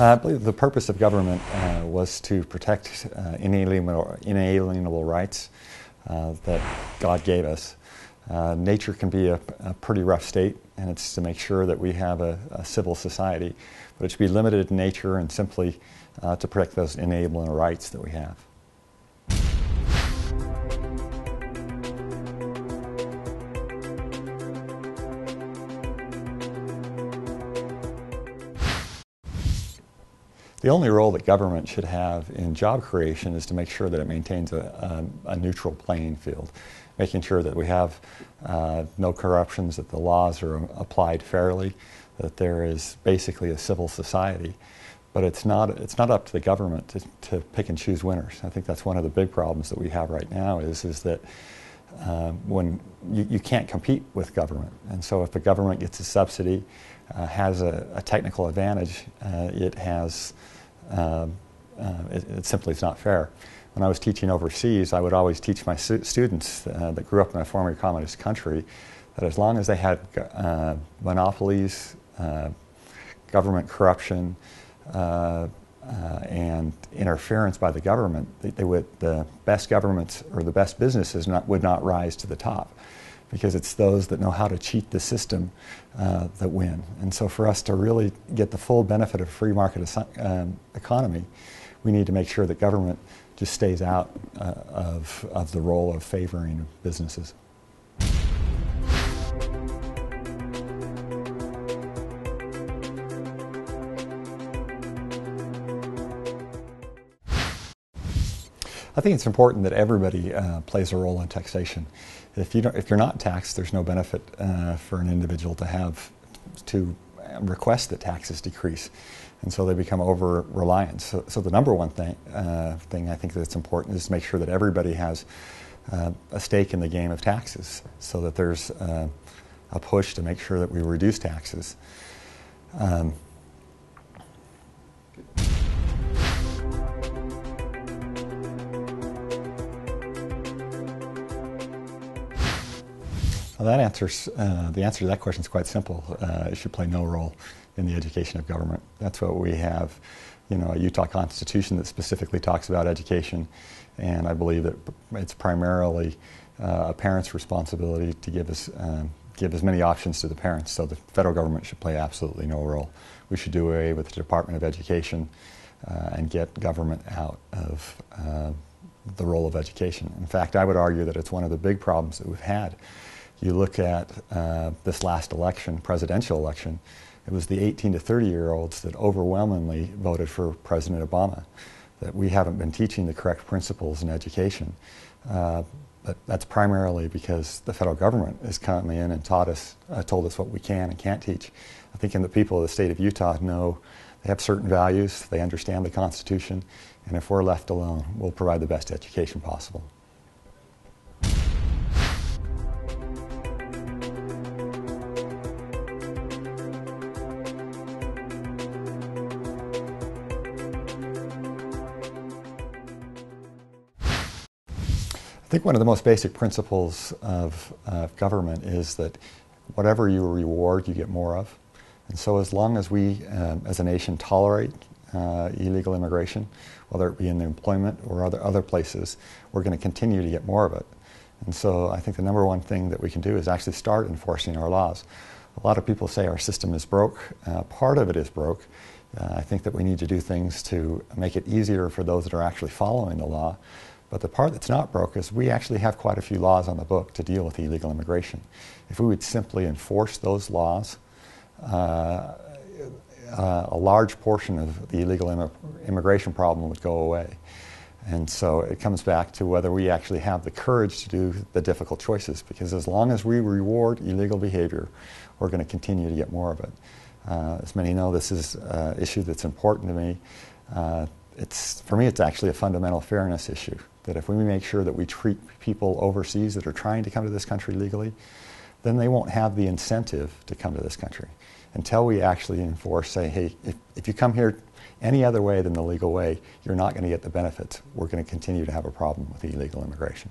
I believe the purpose of government was to protect inalienable rights that God gave us. Nature can be a pretty rough state, and it's to make sure that we have a civil society, but it should be limited in nature and simply to protect those enabling rights that we have. The only role that government should have in job creation is to make sure that it maintains a neutral playing field, making sure that we have no corruptions, that the laws are applied fairly, that there is basically a civil society. But it's not up to the government to pick and choose winners. I think that's one of the big problems that we have right now is that when you can't compete with government. And so if the government gets a subsidy, has a technical advantage, it simply is not fair. When I was teaching overseas, I would always teach my students that grew up in a former communist country that as long as they had monopolies, government corruption, and interference by the government, the best governments or the best businesses would not rise to the top, because it's those that know how to cheat the system that win. And so for us to really get the full benefit of a free market economy, we need to make sure that government just stays out of the role of favoring businesses. I think it's important that everybody plays a role in taxation. If you're not taxed, there's no benefit for an individual to request that taxes decrease, and so they become over-reliant. So the number one thing I think that's important is to make sure that everybody has a stake in the game of taxes, so that there's a push to make sure that we reduce taxes. Well, the answer to that question is quite simple. It should play no role in the education of government. That's what we have, a Utah Constitution that specifically talks about education, and I believe that it's primarily a parent's responsibility to give as many options to the parents. So the federal government should play absolutely no role. We should do away with the Department of Education and get government out of the role of education. In fact, I would argue that it's one of the big problems that we've had. You look at this last election, presidential election, it was the 18 to 30-year-olds that overwhelmingly voted for President Obama, that we haven't been teaching the correct principles in education. But that's primarily because the federal government has come in and told us what we can and can't teach. I think the people of the state of Utah know they have certain values, they understand the Constitution, and if we're left alone, we'll provide the best education possible. I think one of the most basic principles of government is that whatever you reward, you get more of. And so as long as we, as a nation, tolerate illegal immigration, whether it be in employment or other places, we're going to continue to get more of it. And so I think the number one thing that we can do is actually start enforcing our laws. A lot of people say our system is broke. Part of it is broke. I think that we need to do things to make it easier for those that are actually following the law. But the part that's not broke is we actually have quite a few laws on the book to deal with illegal immigration. If we would simply enforce those laws, a large portion of the illegal immigration problem would go away. And so it comes back to whether we actually have the courage to do the difficult choices, because as long as we reward illegal behavior, we're going to continue to get more of it. As many know, this is an issue that's important to me. For me, it's actually a fundamental fairness issue, that if we make sure that we treat people overseas that are trying to come to this country legally, then they won't have the incentive to come to this country. Until we actually enforce, say, hey, if you come here any other way than the legal way, you're not going to get the benefits. We're going to continue to have a problem with illegal immigration.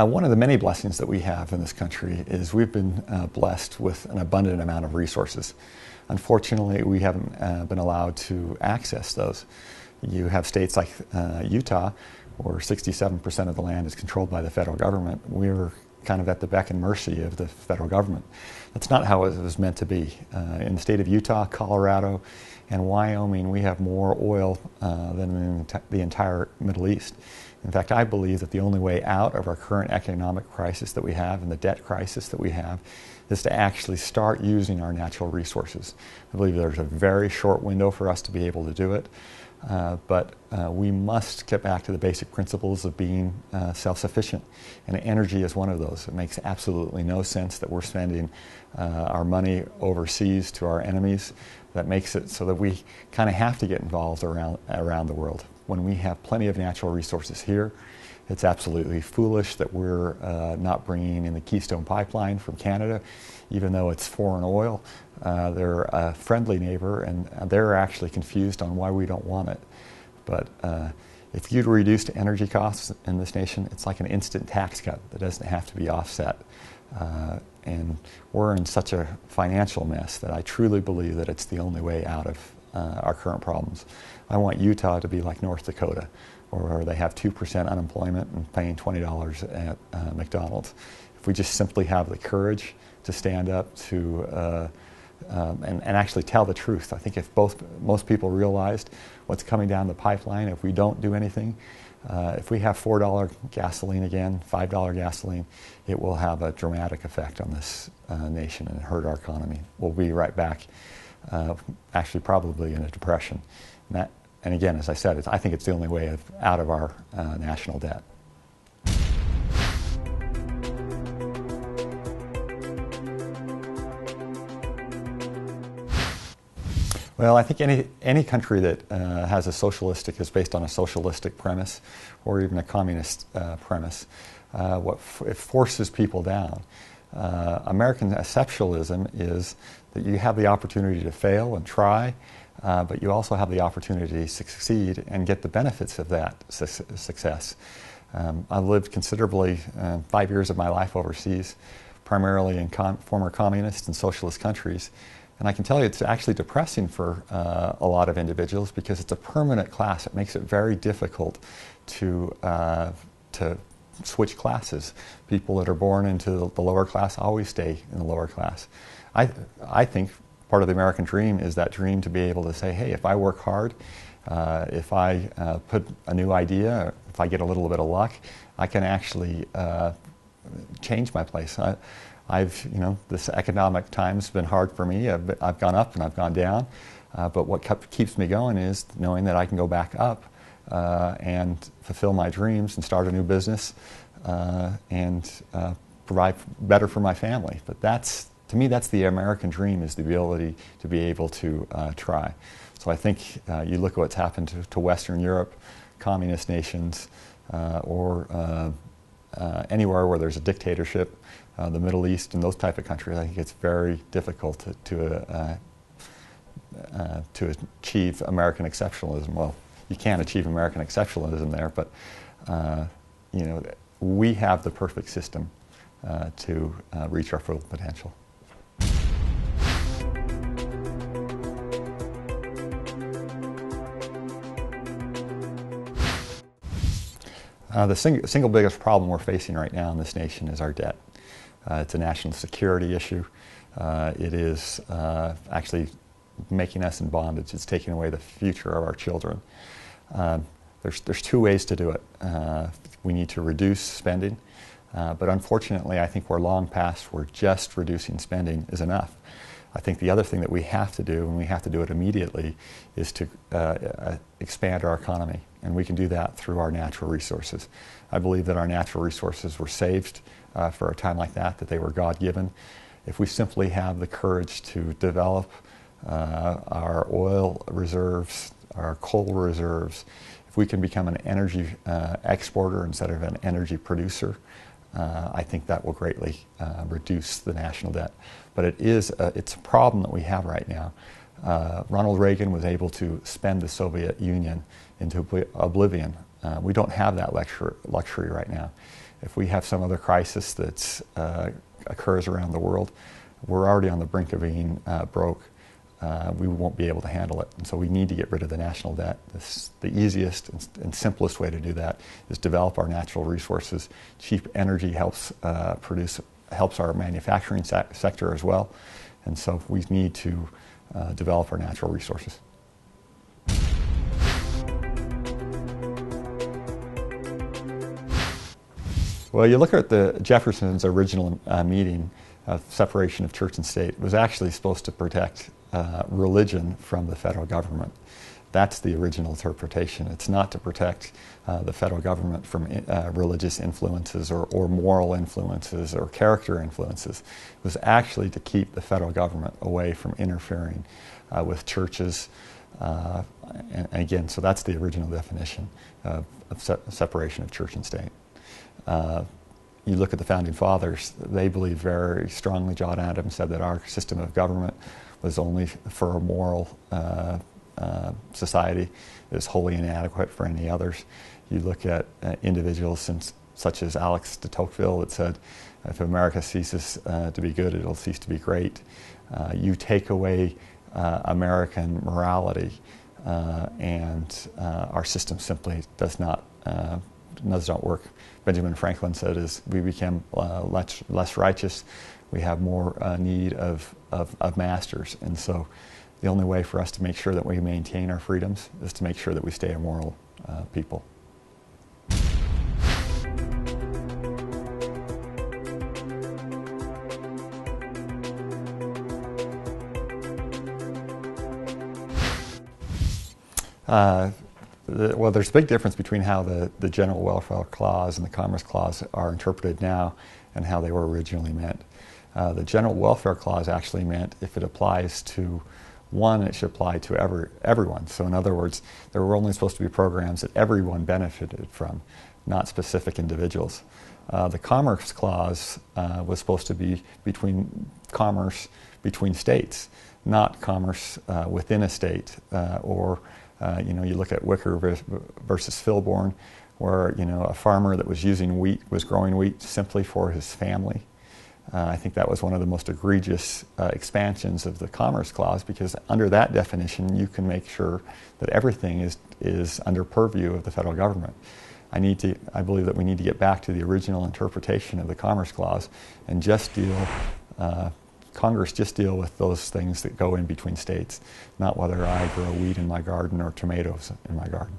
One of the many blessings that we have in this country is we've been blessed with an abundant amount of resources. Unfortunately, we haven't been allowed to access those. You have states like Utah, where 67% of the land is controlled by the federal government. We're kind of at the beck and mercy of the federal government. That's not how it was meant to be. In the state of Utah, Colorado, and Wyoming, we have more oil than in the entire Middle East. In fact, I believe that the only way out of our current economic crisis that we have and the debt crisis that we have is to actually start using our natural resources. I believe there's a very short window for us to be able to do it. But we must get back to the basic principles of being self-sufficient, and energy is one of those. It makes absolutely no sense that we're spending our money overseas to our enemies. That makes it so that we kind of have to get involved around the world. When we have plenty of natural resources here, it's absolutely foolish that we're not bringing in the Keystone Pipeline from Canada, even though it's foreign oil. They're a friendly neighbor, and they're actually confused on why we don't want it. But if you'd reduce energy costs in this nation, it's like an instant tax cut that doesn't have to be offset. And we're in such a financial mess that I truly believe that it's the only way out of our current problems. I want Utah to be like North Dakota, where they have 2% unemployment and paying $20 at McDonald's. If we just simply have the courage to stand up to and actually tell the truth. I think if most people realized what's coming down the pipeline, if we don't do anything, if we have $4 gasoline again, $5 gasoline, it will have a dramatic effect on this nation and hurt our economy. We'll be right back, actually probably in a depression. And again, as I said, I think it's the only way out of our national debt. Well, I think any country that is based on a socialistic premise or even a communist premise, it forces people down. American exceptionalism is that you have the opportunity to fail and try, but you also have the opportunity to succeed and get the benefits of that success. I lived considerably, 5 years of my life overseas, primarily in former communist and socialist countries. And I can tell you it's actually depressing for a lot of individuals because it's a permanent class. It makes it very difficult to switch classes. People that are born into the lower class always stay in the lower class. I think part of the American dream is that dream to be able to say, hey, if I work hard, if I put a new idea, if I get a little bit of luck, I can actually change my place. This economic time's been hard for me. I've gone up and I've gone down, but what keeps me going is knowing that I can go back up and fulfill my dreams and start a new business and provide better for my family. But to me, that's the American dream, is the ability to be able to try. So I think you look at what's happened to Western Europe, communist nations, or anywhere where there's a dictatorship, the Middle East and those type of countries. I think it's very difficult to achieve American exceptionalism. Well, you can't achieve American exceptionalism there, but we have the perfect system to reach our full potential. The single biggest problem we're facing right now in this nation is our debt. It's a national security issue. It is actually making us in bondage. It's taking away the future of our children. There's two ways to do it. We need to reduce spending, but unfortunately I think we're long past where just reducing spending is enough. I think the other thing that we have to do, and we have to do it immediately, is to expand our economy. And we can do that through our natural resources. I believe that our natural resources were saved for a time like that they were God-given. If we simply have the courage to develop our oil reserves, our coal reserves, if we can become an energy exporter instead of an energy producer, I think that will greatly reduce the national debt. But it's a problem that we have right now. Ronald Reagan was able to spend the Soviet Union into oblivion. We don't have that luxury right now. if we have some other crisis that occurs around the world, we're already on the brink of being broke. We won't be able to handle it. And so we need to get rid of the national debt. The easiest and simplest way to do that is develop our natural resources. Cheap energy helps our manufacturing sector as well. And so we need to develop our natural resources. Well, you look at the Jefferson's original meeting of separation of church and state. It was actually supposed to protect religion from the federal government. That's the original interpretation. It's not to protect the federal government from religious influences or moral influences or character influences. It was actually to keep the federal government away from interfering with churches. And again, so that's the original definition of separation of church and state. You look at the Founding Fathers, they believed very strongly, John Adams said that our system of government was only for a moral society. It was wholly inadequate for any others. You look at individuals such as Alex de Tocqueville that said, if America ceases to be good, it'll cease to be great. You take away American morality and our system simply does not work. Benjamin Franklin said, as we become less righteous, we have more need of masters. And so the only way for us to make sure that we maintain our freedoms is to make sure that we stay a moral people. Well, there's a big difference between how the General Welfare Clause and the Commerce Clause are interpreted now and how they were originally meant. The General Welfare Clause actually meant if it applies to one, it should apply to everyone. So in other words, there were only supposed to be programs that everyone benefited from, not specific individuals. The Commerce Clause was supposed to be commerce between states, not commerce within a state you look at Wicker versus Filborn, where a farmer that was using wheat was growing wheat simply for his family. I think that was one of the most egregious expansions of the Commerce Clause, because under that definition you can make sure that everything is under purview of the federal government. I believe that we need to get back to the original interpretation of the Commerce Clause and Congress just deal with those things that go in between states, not whether I grow wheat in my garden or tomatoes in my garden.